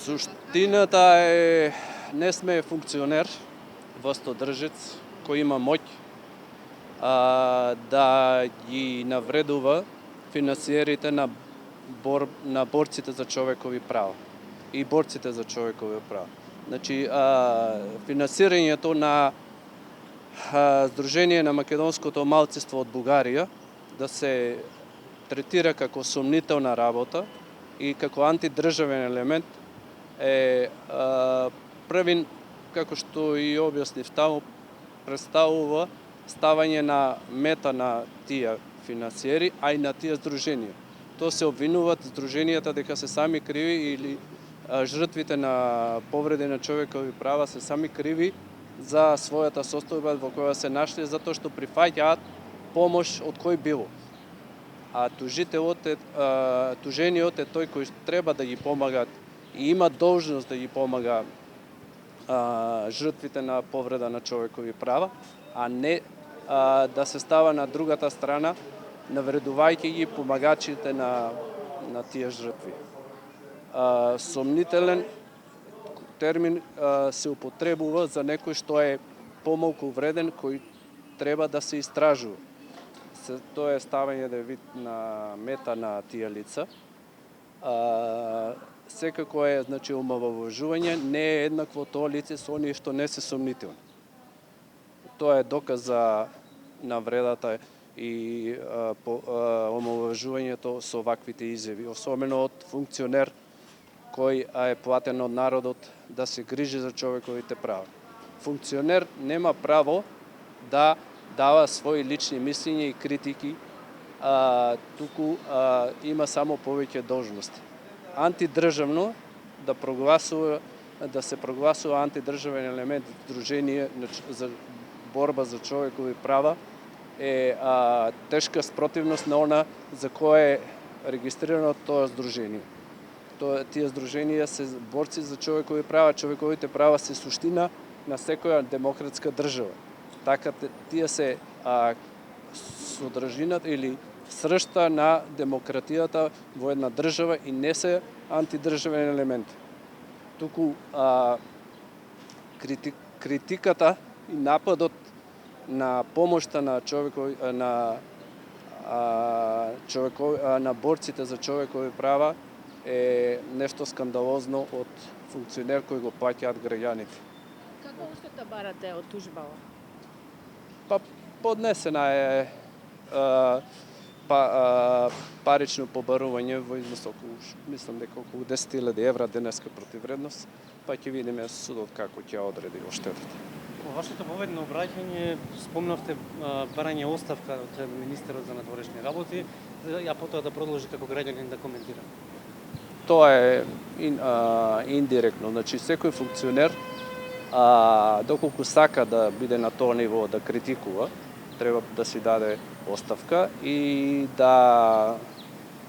Суштината е, не сме функционер, властодржец кој има моќ да ги навредува финансиерите на борците за човекови права и борците за човекови права. Значи, финансирањето на Сдружение на македонското малцинство од Бугарија да се третира како сомнителна работа и како антидржавен елемент е првин, како што и објаснив таму, представува ставање на мета на тие финансиери, а и на тие здруженија. Тоа се обвинуваат здруженијата дека се сами криви или жртвите на повреди на човекови права се сами криви за својата состојба во која се нашли, затоа што прифаќаат помош од кој било. А тужителот е, тужениот е тој кој треба да ги помага и има должност да ги помага жртвите на повреда на човекови права, а не да се става на другата страна, навредувајќи ги помагачите на тие жртви. Сомнителен термин се употребува за некој што е помалку вреден, кој треба да се истражува. Тоа е ставање да вид на мета на тие лица. Секако е, значи, омаловажување, не е еднакво тоа лице со оние што не се сомнителни. Тоа е доказ на вредата и омаловажувањето со ваквите изјави, особено од функционер кој е платен од народот да се грижи за човековите права. Функционер нема право да дава своји лични мислења и критики, туку има само повеќе должности. Антидржавно да се прогласува антидржавен елемент здружение за борба за човекови права е тешка спротивност на она за кое е регистрирано тоа здружение. Тие здруженија се борци за човекови права. Човековите права се суштина на секоја демократска држава. Така тие се содржината или сршта на демократијата во една држава и не се антидржавен елемент. Туку критиката и нападот на помошта на на борците за човекови права е нешто скандалозно од функционер кој го плаќаат граѓаните. Каква оштета барате од тужбава? Поднесена е парично побарување во износ околу, мислам дека околу 10.000 евра денеска противредност, па ќе видиме судот како ќе одреди оштетата. Во вашето поведно обраќање спомнавте барање оставка од министерот за надворешни работи, а потоа да продолжи како граѓанин да коментира. Тоа е индиректно, значи секој функционер доколку сака да биде на тоа ниво да критикува, треба да си даде оставка и да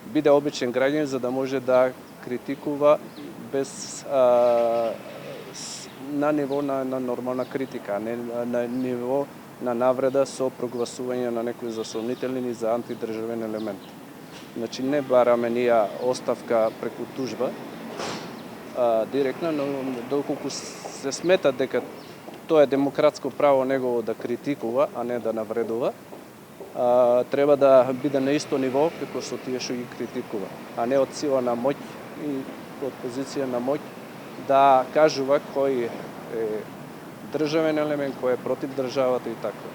биде обичен граѓанин за да може да критикува без на ниво на нормална критика, а не на ниво на навреда со прогласување на некои за сомнителен и за антидржавен елемент. Значи не бараме ние оставка преку тужба директно, но доколку се смета дека тоа е демократско право негово да критикува, а не да навредува, треба да биде на исто ниво како со тие што ги критикува, а не од сила на моќ и од позиција на моќ да кажува кој е државен елемент, кој е против државата и така.